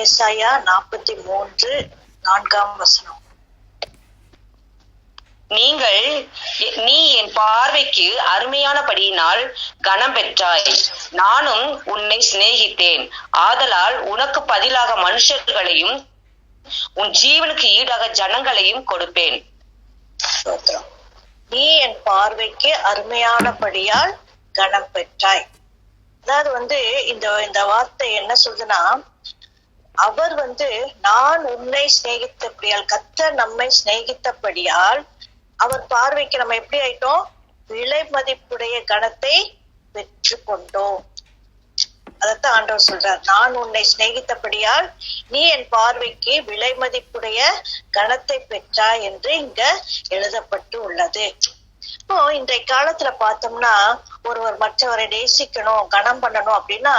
ஏசாயா 43:4 நீ என் பார்வைக்கு அருமையானபடியினால் கனம் பெற்றாய். நானும் உன்னை சிநேகித்தேன். ஆதலால் உனக்கு பதிலாக மனுஷர்களையும் உன் ஜீவனுக்கு ஈடாக ஜனங்களையும் கொடுப்பேன். நீ என் பார்வைக்கு அருமையானபடியால் கனம் பெற்றாய். அதாவது இந்த வார்த்தை என்ன சொல்லுதுன்னா, அவர் நான் உன்னை சிநேகித்தபடியால், கர்த்தர் நம்மை சிநேகித்தபடியால் அவர் பார்வைக்கு நம்ம எப்படி ஆயிட்டோம்? விலை மதிப்புடைய கணத்தை பெற்று கொண்டோம். அதத்தான் ஆண்டவர் சொல்றார், நான் உன்னை சிநேகித்தபடியால் நீ என் பார்வைக்கு விலை மதிப்புடைய கணத்தை பெற்றாய் என்று இங்க எழுதப்பட்டு உள்ளது. இப்போ இன்றைய காலத்துல பார்த்தோம்னா, ஒருவர் மற்றவரை நேசிக்கணும், கனம் பண்ணணும் அப்படின்னா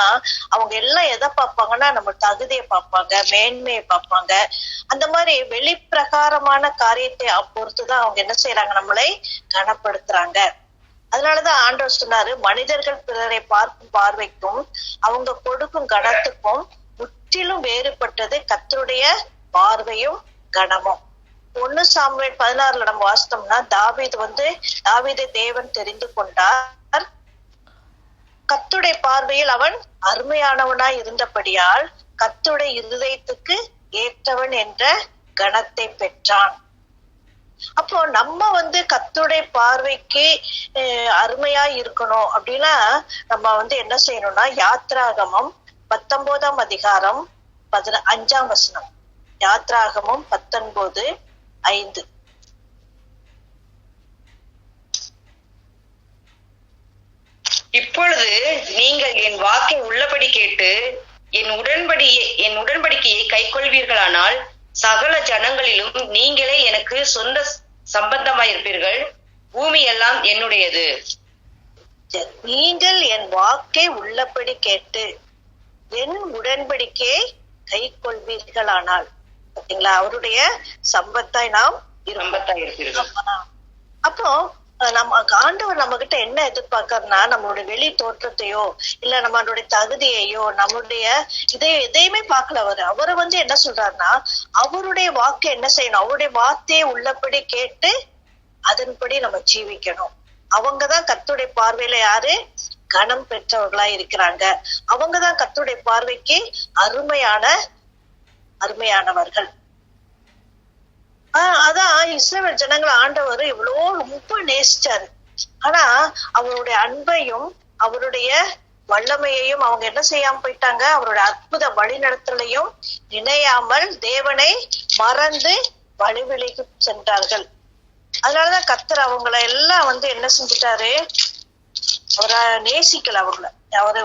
அவங்க எல்லாம் எதை பார்ப்பாங்கன்னா, நம்ம தகுதியை பார்ப்பாங்க, மேன்மையை பார்ப்பாங்க. அந்த மாதிரி வெளிப்பிரகாரமான காரியத்தை பொறுத்துதான் அவங்க என்ன செய்யறாங்க, நம்மளை கனப்படுத்துறாங்க. அதனாலதான் ஆண்டவர் சொன்னாரு, மனிதர்கள் பிறரை பார்க்கும் பார்வைக்கும் அவங்க கொடுக்கும் கனத்துக்கும் முற்றிலும் வேறுபட்டது கர்த்தருடைய பார்வையும் கனமும். 1 சாமுவேல் 16 நம்ம வாசித்தோம்னா, தாவீதை தேவன் தெரிந்து கொண்டார், கர்த்தருடைய பார்வையில் அவன் அருமையானவனாய் இருந்தபடியால் கர்த்தருடைய இருதயத்துக்கு ஏற்றவன் என்ற கனத்தை பெற்றான். அப்போ நம்ம கர்த்தருடைய பார்வைக்கு அருமையா இருக்கணும் அப்படின்னா நம்ம என்ன செய்யணும்னா, யாத்ராகமம் 19ஆம் அதிகாரம் 5ஆம் வசனம். யாத்ராகமம் 19:5. இப்பொழுது நீங்கள் என் வாக்கை உள்ளபடி கேட்டு என் உடன்படிக்கையை கைக்கொள்வீர்களானால் சகல ஜனங்களிலும் நீங்களே எனக்கு சொந்த சம்பந்தமாயிருப்பீர்கள். பூமி எல்லாம் என்னுடையது. நீங்கள் என் வாக்கை உள்ளபடி கேட்டு என் உடன்படிக்கையை கை கொள்வீர்களானால், பாத்தீங்களா, அவருடைய சம்பத்தாய் நாம் இருப்பீர்கள். அப்போ நம்ம ஆண்டவர் நம்ம கிட்ட என்ன எதிர்பார்க்கறதுனா, நம்மளுடைய வெளி தோற்றத்தையோ இல்ல நம்மளுடைய தகுதியையோ நம்மளுடைய எதையுமே பார்க்கல. அவரை என்ன சொல்றாருன்னா, அவருடைய வாக்கு என்ன செய்யணும், அவருடைய வார்த்தையை உள்ளபடி கேட்டு அதன்படி நம்ம ஜீவிக்கணும். அவங்கதான் கர்த்தருடைய பார்வையில யாரு கனம் பெற்றவர்களா இருக்கிறாங்க. அவங்கதான் கர்த்தருடைய பார்வைக்கு அருமையானவர்கள். அதான் இஸ்ரவேல் ஜனங்களை ஆண்டவர் இவ்வளோ ரொம்ப நேசிச்சாரு. ஆனா அவருடைய அன்பையும் அவருடைய வல்லமையையும் அவங்க என்ன செய்யாம போயிட்டாங்க, அவருடைய அற்புத வழிநடத்தலையும் நினையாமல் தேவனை மறந்து வழிவிலகி சென்றார்கள். அதனாலதான் கர்த்தர் அவங்களை எல்லாம் என்ன செஞ்சுட்டாரு, அவரை நேசிக்கல. அவரு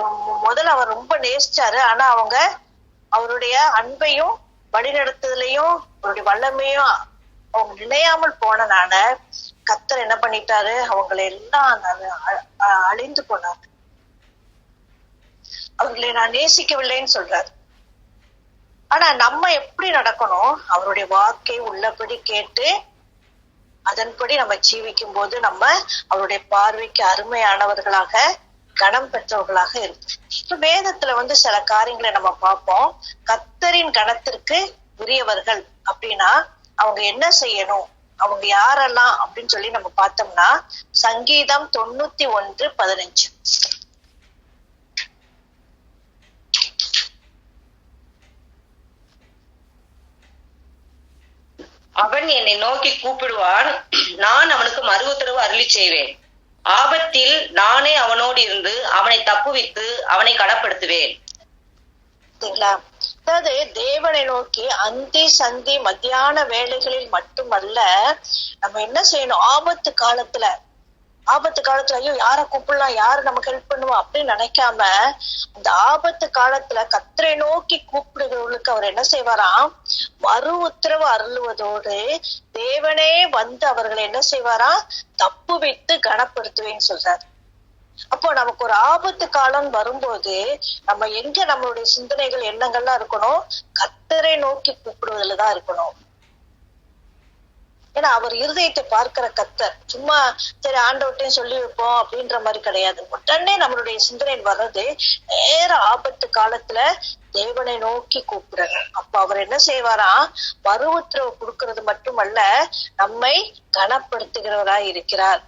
முதல்ல அவர் ரொம்ப நேசிச்சாரு. ஆனா அவங்க அவருடைய அன்பையும் வழிநடத்துதலையும் அவருடைய வல்லமையும் அவங்க நினையாமல் போனனால கர்த்தர் என்ன பண்ணிட்டாரு, அவங்களை எல்லாம் அழிந்து போனாரு. அவங்களை நான் நேசிக்கவில்லைன்னு சொல்றாரு. ஆனா நம்ம எப்படி நடக்கணும், அவருடைய வாக்கை உள்ளபடி கேட்டு அதன்படி நம்ம ஜீவிக்கும் போது நம்ம அவருடைய பார்வைக்கு அருமையானவர்களாக கனம் பெற்றவர்களாக இருக்கும். இப்ப வேதத்துல சில காரியங்களை நம்ம பார்ப்போம். கர்த்தரின் கனத்திற்கு உரியவர்கள் அப்படின்னா அவங்க என்ன செய்யணும், அவங்க யாரெல்லாம் அப்படின்னு சொல்லி நம்ம பார்த்தோம்னா, சங்கீதம் 91:15. அவன் என்னை நோக்கி கூப்பிடுவான், நான் அவனுக்கு மறு உத்தரவு அருளி செய்வேன். ஆபத்தில் நானே அவனோடு இருந்து அவனை தப்புவித்து அவனை கனப்படுத்துவேன். அதாவது தேவனை நோக்கி அந்தி சந்தி மத்தியான வேலைகளில் மட்டுமல்ல, நம்ம என்ன செய்யணும், ஆபத்து காலத்துல ஐயோ யாரை கூப்பிடலாம், யாரு நமக்கு ஹெல்ப் பண்ணுவோம் அப்படின்னு நினைக்காம, அந்த ஆபத்து காலத்துல கர்த்தரை நோக்கி கூப்பிடுகிறவர்களுக்கு அவர் என்ன செய்வாராம், மறு உத்தரவு அருளுவதோடு தேவனே அவர்களை என்ன செய்வாராம், தப்பு விட்டு கனப்படுத்துவேன்னு சொல்றாரு. அப்போ நமக்கு ஒரு ஆபத்து காலம் வரும்போது நம்ம எங்க நம்மளுடைய சிந்தனைகள் எண்ணங்கள்லாம் இருக்கணும், கர்த்தரை நோக்கி கூப்பிடுவதுலதான் இருக்கணும். ஏன்னா அவர் இருதயத்தை பார்க்கிற கர்த்தர். சும்மா சரி ஆண்டவர்ட்டையும் சொல்லி வைப்போம் அப்படின்ற மாதிரி கிடையாது. உடனே நம்மளுடைய சிந்தனை வர்றது நேர ஆபத்து காலத்துல தேவனை நோக்கி கூப்பிடணும். அப்ப அவர் என்ன செய்வாராம், மறு உத்தரவு கொடுக்கறது மட்டுமல்ல, நம்மை கனப்படுத்துகிறவராய் இருக்கிறார்.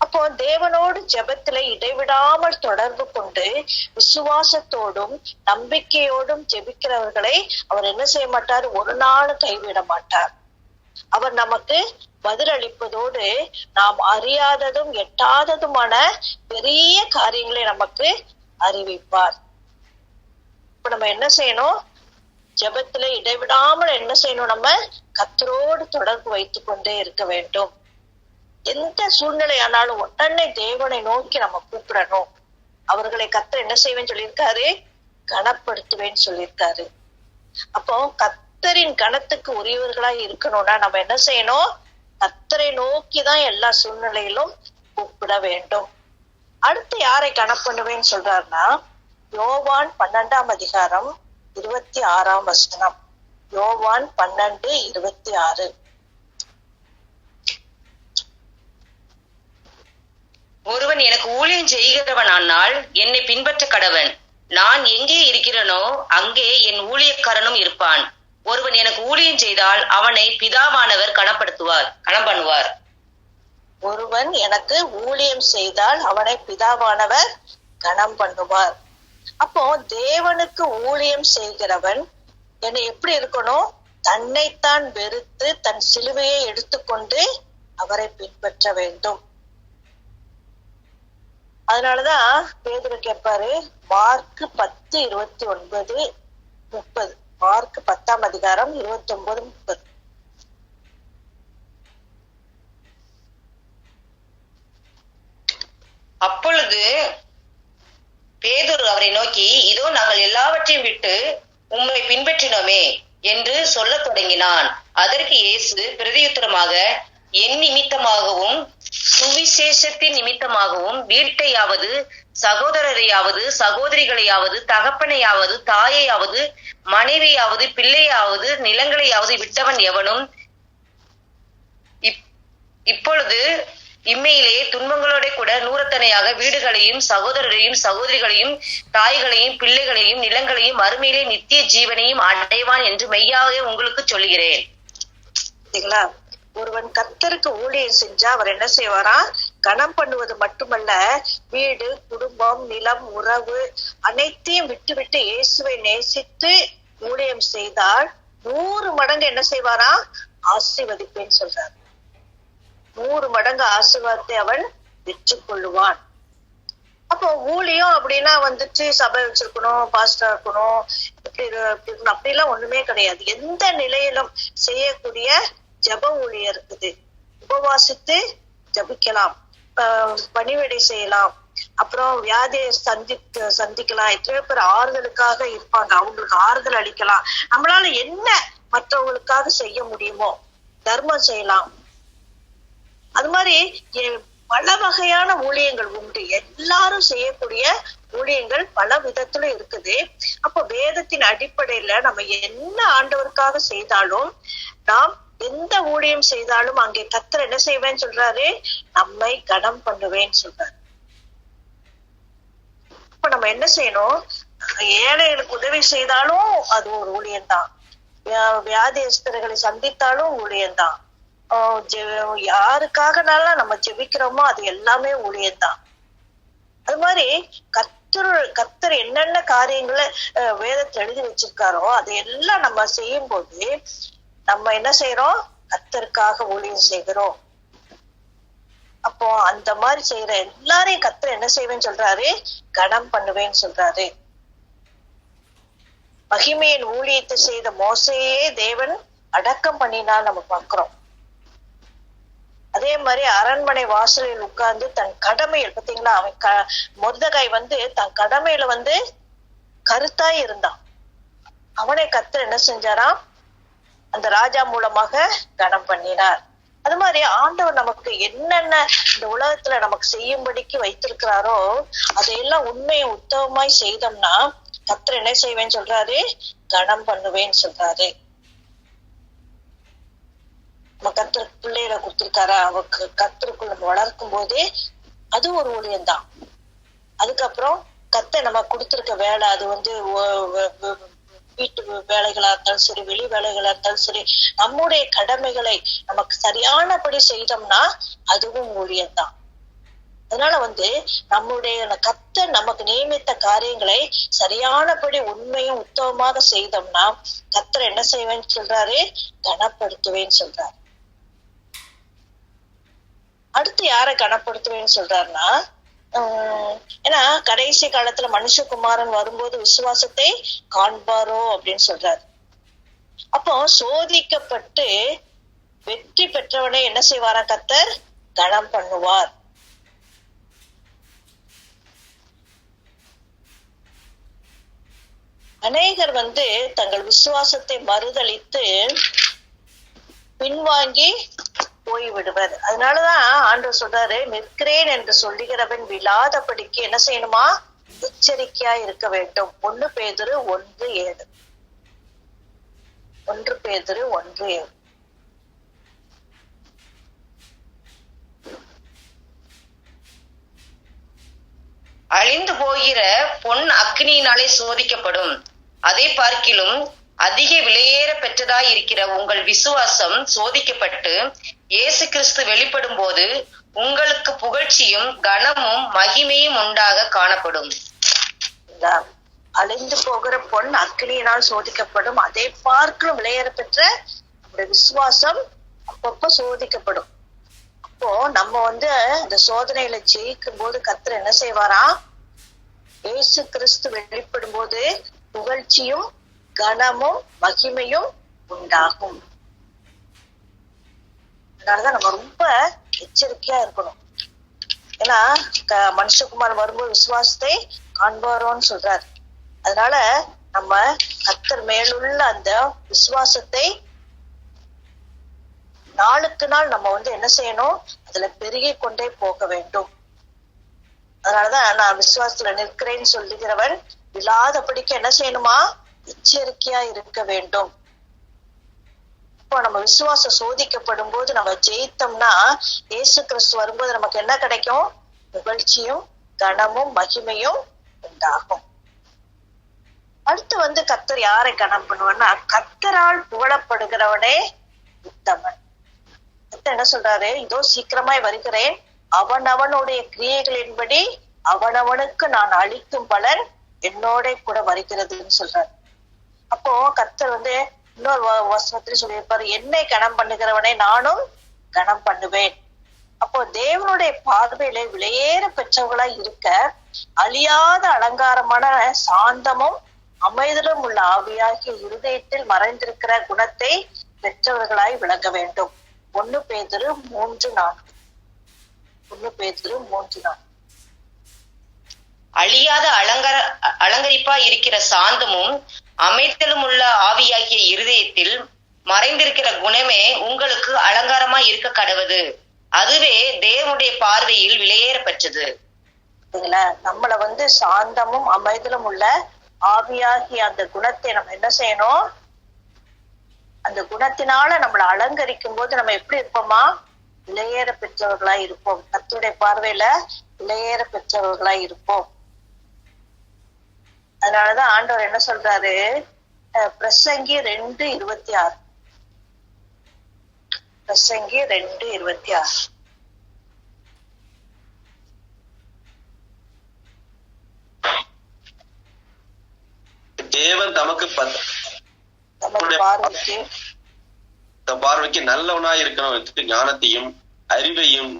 அப்போ தேவனோடு ஜெபத்துல இடைவிடாமல் தொடர்பு கொண்டு விசுவாசத்தோடும் நம்பிக்கையோடும் ஜெபிக்கிறவர்களை அவர் என்ன செய்ய மாட்டார், ஒரு நாளும் கைவிட மாட்டார். அவர் நமக்கு பதிலளிப்பதோடு நாம் அறியாததும் எட்டாததுமான பெரிய காரியங்களை நமக்கு அறிவிப்பார். இப்ப நம்ம என்ன செய்யணும், ஜெபத்துல இடைவிடாமல் என்ன செய்யணும், நம்ம கர்த்தரோடு தொடர்பு வைத்துக் கொண்டே இருக்க வேண்டும். எந்த சூழ்நிலை ஆனாலும் உடனே தேவனை நோக்கி நம்ம கூப்பிடணும். அவர்களை கர்த்தர் என்ன செய்வேன்னு சொல்லியிருக்காரு, கனப்படுத்துவேன்னு சொல்லியிருக்காரு. அப்போ கர்த்தரின் கனத்துக்கு உரியவர்களாய் இருக்கணும்னா நம்ம என்ன செய்யணும், கர்த்தரை நோக்கிதான் எல்லா சூழ்நிலையிலும் கூப்பிட வேண்டும். அடுத்து யாரை கனப்பண்ணுவேன்னு சொல்றாருன்னா, யோவான் 12:26. யோவான் 12:26. ஒருவன் எனக்கு ஊழியம் செய்கிறவனானால் என்னை பின்பற்ற கடவன். நான் எங்கே இருக்கிறேனோ அங்கே என் ஊழியக்காரனும் இருப்பான். ஒருவன் எனக்கு ஊழியம் செய்தால் அவனை பிதாவானவர் கனம் பண்ணுவார். ஒருவன் எனக்கு ஊழியம் செய்தால் அவனை பிதாவானவர் கனம் பண்ணுவார். அப்போ தேவனுக்கு ஊழியம் செய்கிறவன் என்ன எப்படி இருக்கணும், தன்னைத்தான் வெறுத்து தன் சிலுவையை எடுத்துக்கொண்டு அவரை பின்பற்ற வேண்டும். அதனாலதான் பேதுரு கேட்பாரு, மார்க் 10:29-30. மார்க் 10:29-30. அப்பொழுது பேதுரு அவரை நோக்கி, இதோ நாங்கள் எல்லாவற்றையும் விட்டு உம்மை பின்பற்றினோமே என்று சொல்ல தொடங்கினான். அதற்கு இயேசு பிரதியுத்தரமாக, என் நிமித்தமாகவும் சுவிசேஷத்தின் நிமித்தமாகவும் வீட்டையாவது சகோதரரையாவது சகோதரிகளையாவது தகப்பனையாவது தாயையாவது மனைவியாவது பிள்ளையாவது நிலங்களையாவது விட்டவன் எவனும் இப்பொழுது இம்மையிலே துன்பங்களோட கூட நூறத்தனையாக வீடுகளையும் சகோதரரையும் சகோதரிகளையும் தாய்களையும் பிள்ளைகளையும் நிலங்களையும் மறுமையிலே நித்திய ஜீவனையும் அடைவான் என்று மெய்யாக உங்களுக்கு சொல்லுகிறேன். ஒருவன் கர்த்தருக்கு ஊழியம் செஞ்சா அவர் என்ன செய்வாரா, கனம் பண்ணுவது மட்டுமல்ல, வீடு குடும்பம் நிலம் உறவு அனைத்தையும் விட்டு இயேசுவை நேசித்து ஊழியம் செய்தால் 100 மடங்கு என்ன செய்வாரா, ஆசீர்வதிப்பேன்னு சொல்றார். 100 மடங்கு ஆசீர்வாதத்தை அவன் பெற்றுக் கொள்ளுவான். அப்போ ஊழியம் அப்படின்னா வந்துட்டு சபை வச்சிருக்கணும், பாஸ்டா இருக்கணும், இப்படி இருக்கணும், அப்படிலாம் ஒண்ணுமே கிடையாது. எந்த நிலையிலும் செய்யக்கூடிய ஜப ஊழியம் இருக்குது. உபவாசித்து ஜபிக்கலாம், பணிவிடை செய்யலாம், அப்புறம் வியாதியை சந்திக்கலாம். எத்தனையோ பேர் ஆறுதலுக்காக இருப்பாங்க, அவங்களுக்கு ஆறுதல் அளிக்கலாம். நம்மளால என்ன மற்றவங்களுக்காக செய்ய முடியுமோ தர்மம் செய்யலாம். அது மாதிரி பல வகையான ஊழியங்கள் உண்டு. எல்லாரும் செய்யக்கூடிய ஊழியங்கள் பல விதத்துல இருக்குது. அப்ப வேதத்தின் அடிப்படையில நம்ம என்ன ஆண்டவருக்காக செய்தாலும், நாம் எந்த ஊழியம் செய்தாலும் அங்கே கர்த்தர் என்ன செய்வேன்னு சொல்றாரு, நம்மை கனம் பண்ணுவேன்னு சொல்றாரு. இப்ப நம்ம என்ன செய்யணும், ஏழைகளுக்கு உதவி செய்தாலும் அது ஒரு ஊழியம்தான், வியாதியஸ்தர்களை சந்தித்தாலும் ஊழியம்தான், யாருக்காகனாலும் நம்ம ஜெபிக்கிறோமோ அது எல்லாமே ஊழியம்தான். அது மாதிரி கர்த்தர் என்னென்ன காரியங்களை வேதத்தை எழுதி வச்சிருக்காரோ அதையெல்லாம் நம்ம செய்யும் போது நம்ம என்ன செய்யறோம், கர்த்தருக்காக ஊழியம் செய்கிறோம். அப்போ அந்த மாதிரி செய்யற எல்லாரையும் கர்த்தர் என்ன செய்வேன்னு சொல்றாரு, கனம் பண்ணுவேன்னு சொல்றாரு. மகிமையின் ஊழியத்தை செய்த மோசையே தேவன் அடக்கம் பண்ணினால் நம்ம பார்க்கிறோம். அதே மாதிரி அரண்மனை வாசலில் உட்கார்ந்து தன் கடமையில் பார்த்தீங்களா, அவன் மொர்தெகாய் தன் கடமையில கருத்தாய் இருந்தான். அவனை கர்த்தர் என்ன செஞ்சாராம், அந்த ராஜா மூலமாக கனம் பண்ணினார். அது மாதிரி ஆண்டவர் நமக்கு என்னென்ன இந்த உலகத்துல நமக்கு செய்யும்படிக்கு வைத்திருக்கிறாரோ அதையெல்லாம் உண்மையை உத்தமமாய் செய்தோம்னா கர்த்தர் என்ன செய்வேன்னு சொல்றாரு, கனம் பண்ணுவேன்னு சொல்றாரு. நம்ம கர்த்தருக்கு பிள்ளைகளை கொடுத்திருக்காரா, அவங்க கர்த்தருக்குள்ள நம்ம வளர்க்கும் போதே அது ஒரு ஊழியம்தான். அதுக்கப்புறம் கர்த்தர் நம்ம கொடுத்திருக்க வேலை, அது வீட்டு வேலைகளா இருந்தாலும் சரி, வெளி வேலைகளா இருந்தாலும் சரி, நம்முடைய கடமைகளை நமக்கு சரியானபடி செய்தோம்னா அதுவும் ஊழியம்தான். அதனால நம்முடைய கர்த்தர் நமக்கு நியமித்த காரியங்களை சரியானபடி உண்மையும் உத்தமமாக செய்தோம்னா கர்த்தர் என்ன செய்வேன்னு சொல்றாரு, கனப்படுத்துவேன்னு சொல்றாரு. அடுத்து யாரை கனப்படுத்துவேன்னு சொல்றாருன்னா, ஏன்னா கடைசி காலத்துல மனுஷகுமாரன் வரும்போது விசுவாசத்தை காண்பாரோ அப்படின்னு சொல்றாரு. அப்போ சோதிக்கப்பட்டு வெற்றி பெற்றவனை என்ன செய்வாரா, கர்த்தர் கனம் பண்ணுவார். அநேகர் தங்கள் விசுவாசத்தை மறுதலித்து பின்வாங்கி போய்விடுவர். அதனாலதான் ஆண்டவர் சொல்றாரு, நிற்கிறேன் என்று சொல்லுகிறவன் விழாதபடிக்கு என்ன செய்யணுமா, எச்சரிக்கையா இருக்க வேண்டும். 1 பேதுரு 1:7. 1 பேதுரு 1:7. அழிந்து போகிற பொன் அக்னியினாலே சோதிக்கப்படும். அதை பார்க்கிலும் அதிக விலையேற பெற்றதாய் இருக்கிற உங்கள் விசுவாசம் சோதிக்கப்பட்டு இயேசு கிறிஸ்து வெளிப்படும் போது உங்களுக்கு புகழ்ச்சியும் கனமும் மகிமையும் உண்டாக காணப்படும். அழிந்து போகிற பொன் அக்னியினால் சோதிக்கப்படும், அதை பார்க்கிலும் விலையேற பெற்ற நம்முடைய விசுவாசம் அப்பப்ப சோதிக்கப்படும். அப்போ நம்ம இந்த சோதனையில ஜெயிக்கும் போது கர்த்தர் என்ன செய்வாராம், இயேசு கிறிஸ்து வெளிப்படும் போது புகழ்ச்சியும் கனமும் மகிமையும் உண்டாகும். அதனாலதான் நம்ம ரொம்ப எச்சரிக்கையா இருக்கணும். ஏன்னா மனுஷகுமாரன் வரும்போது விசுவாசத்தை காண்பாரோன்னு சொல்றாரு. அதனால நம்ம கர்த்தர் மேலுள்ள அந்த விசுவாசத்தை நாளுக்கு நாள் நம்ம என்ன செய்யணும், அதுல பெருகி கொண்டே போக வேண்டும். அதனாலதான் நான் விசுவாசத்துல நிற்கிறேன்னு சொல்லுகிறவன் விழாதபடிக்கு என்ன செய்யணுமா, எச்சரிக்கையா இருக்க வேண்டும். இப்போ நம்ம விசுவாசம் சோதிக்கப்படும் போது நம்ம ஜெயித்தோம்னா இயேசு கிறிஸ்து வரும்போது நமக்கு என்ன கிடைக்கும், புகழ்ச்சியும் கனமும் மகிமையும் உண்டாகும். அடுத்து கர்த்தர் யாரை கனம் பண்ணுவார்னா, கர்த்தரால் புகழப்படுகிறவனே உத்தமன். கர்த்தர் என்ன சொல்றாரு, இதோ சீக்கிரமாய் வருகிறேன், அவனவனுடைய கிரியைகளின்படி அவனவனுக்கு நான் அளிக்கும் பலன் என்னோட கூட வருகிறதுன்னு சொல்றாரு. அப்போ கர்த்தர் இன்னொரு வசனத்துல சொல்லியிருப்பாரு, என்னை கனம் பண்ணுகிறவனை நானும் கனம் பண்ணுவேன். அப்போ தேவனுடைய பார்வையில விலையேற பெற்றவர்களாய் இருக்க அழியாத அலங்காரமான சாந்தமும் அமைதலும் உள்ள ஆவியாகிய இருதயத்தில் மறைந்திருக்கிற குணத்தை பெற்றவர்களாய் விளங்க வேண்டும். 1 பேதுரு 3:4. 1 பேதுரு 3:4. அழியாத அலங்கரிப்பா இருக்கிற சாந்தமும் அமைதலும் உள்ள ஆவியாகிய இருதயத்தில் மறைந்திருக்கிற குணமே உங்களுக்கு அலங்காரமா இருக்க கடவுது. அதுவே தேவனுடைய பார்வையில் விலையேற பெற்றது. நம்மள சாந்தமும் அமைதலும் உள்ள ஆவியாகிய அந்த குணத்தை நம்ம என்ன செய்யணும், அந்த குணத்தினால நம்மளை அலங்கரிக்கும் போது நம்ம எப்படி இருப்போமா, விலையேற பெற்றவர்களாய் இருப்போம். கர்த்தருடைய பார்வையில விலையேற பெற்றவர்களாய் இருப்போம். அதனாலதான் ஆண்டவர் என்ன சொல்றாரு, பிரசங்கி 2:26. பிரசங்கி 2:26. தேவன் தமக்கு பார்வைக்கு நல்லவனாய் இருக்கணும், ஞானத்தையும் அறிவையும்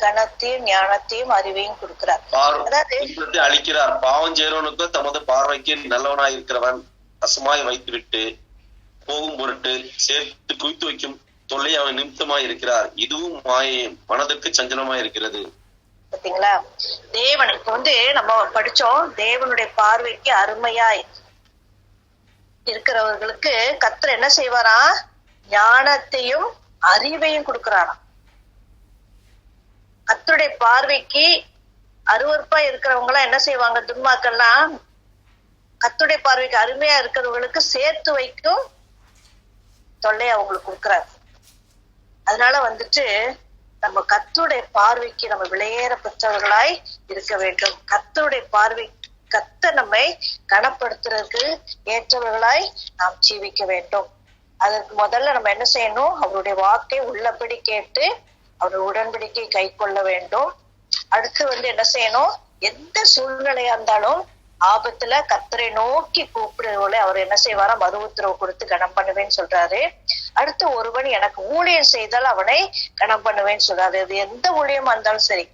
கனத்தையும் ஞானத்தையும் அறிவையும் கொடுக்கிறார், அளிக்கிறார். பாவம் செய்றவனுக்கு தமது பார்வைக்கு நல்லவனாய் இருக்கிறவன் அசமாய் வைத்து விட்டு போகும் பொருட்டு சேர்த்து குவித்து வைக்கும் தொல்லை அவன் நிமித்தமாய் இருக்கிறார். இதுவும் மாயையும் மனதிற்கு சஞ்சலமாய் இருக்கிறது. பாத்தீங்களா, தேவன் இப்ப நம்ம படிச்சோம், தேவனுடைய பார்வைக்கு அருமையாய் இருக்கிறவர்களுக்கு கர்த்தர் என்ன செய்வாரா, ஞானத்தையும் அறிவையும் கொடுக்கிறாராம். கர்த்தருடைய பார்வைக்கு அருவருப்பா இருக்கிறவங்க எல்லாம் என்ன செய்வாங்க, துன்மாக்கள்லாம் கர்த்தருடைய பார்வைக்கு அருமையா இருக்கிறவங்களுக்கு சேர்த்து வைக்கும் தொல்லையை அவங்களுக்கு கொடுக்குறாரு. அதனால வந்துட்டு நம்ம கர்த்தருடைய பார்வைக்கு நம்ம விலையேற பெற்றவர்களாய் இருக்க வேண்டும். கர்த்தருடைய பார்வை கர்த்தர் நம்மை கனப்படுத்துறதுக்கு ஏற்றவர்களாய் நாம் ஜீவிக்க வேண்டும். அதற்கு முதல்ல நம்ம என்ன செய்யணும்? அவருடைய வாக்கை உள்ளபடி கேட்டு அவருடைய உடன்படிக்கை கை கொள்ள வேண்டும். அடுத்து என்ன செய்யணும்? எந்த சூழ்நிலையா இருந்தாலும் ஆபத்துல கர்த்தரை நோக்கி கூப்பிடுறவங்களே அவர் என்ன செய்வாரா? மறு உத்தரவு கொடுத்து கனம் பண்ணுவேன்னு சொல்றாரு. அடுத்து ஒருவன் எனக்கு ஊழியம் செய்தால் அவனை கனம் பண்ணுவேன்னு சொல்றாரு. அது எந்த ஊழியமா இருந்தாலும் சரி,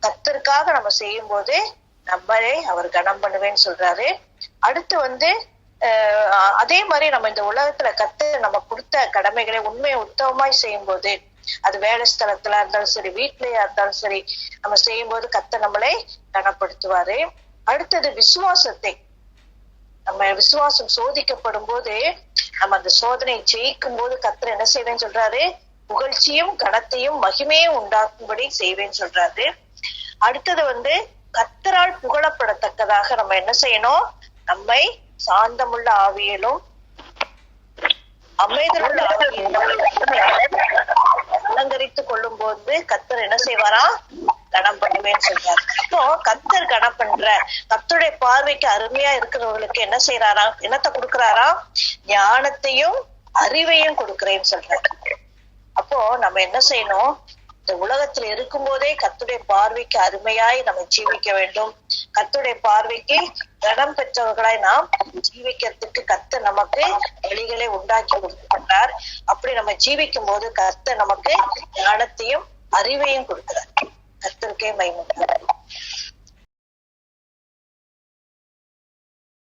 கர்த்தருக்காக நம்ம செய்யும் போது நம்மளே அவர் கனம் பண்ணுவேன்னு சொல்றாரு. அடுத்து அதே மாதிரி நம்ம இந்த உலகத்துல கர்த்தர் நம்ம கொடுத்த கடமைகளை உண்மையை உத்தமமாய் செய்யும் போது, அது வேலை ஸ்தலத்துல இருந்தாலும் சரி, வீட்லயா இருந்தாலும் சரி, நம்ம செய்யும் போது கர்த்தர் நம்மளை கனப்படுத்துவாரு. அடுத்தது விசுவாசத்தை, நம்ம விசுவாசம் சோதிக்கப்படும் போது நம்ம அந்த சோதனை ஜெயிக்கும் போது கர்த்தர் என்ன செய்வேன்னு சொல்றாரு? புகழ்ச்சியும் கனத்தையும் மகிமையும் உண்டாக்கும்படி செய்வேன்னு சொல்றாரு. அடுத்தது கர்த்தரால் புகழப்படத்தக்கதாக நம்ம என்ன செய்யணும்? நம்மை சாந்தமுள்ள ஆவியிலும் அமைதலுள்ள ஆவியிலும் அலங்கரித்துக் கொள்ளும் போது கர்த்தர் என்ன செய்வாரா? கனம் பண்ணுவேன்னு சொல்றாரு. அப்போ கர்த்தர் கனம் பண்ற, கர்த்தருடைய பார்வைக்கு அருமையா இருக்கிறவங்களுக்கு என்ன செய்யறாரா? என்னத்தை கொடுக்குறாரா? ஞானத்தையும் அறிவையும் கொடுக்குறேன்னு சொல்றாரு. அப்போ நம்ம என்ன செய்யணும்? இந்த உலகத்துல இருக்கும் போதே கர்த்தருடைய பார்வைக்கு அருமையாய் நம்ம ஜீவிக்க வேண்டும். கர்த்தருடைய பார்வைக்கு கனம் பெற்றவர்களாய் நாம் ஜீவிக்கிறதுக்கு கர்த்தர் நமக்கு வழிகளை உண்டாக்கி கொடுக்கின்றார். அப்படி நம்ம ஜீவிக்கும் போது கர்த்தர் நமக்கு ஞானத்தையும் அறிவையும் கொடுக்கிறார். கர்த்தருக்கே மகிமை.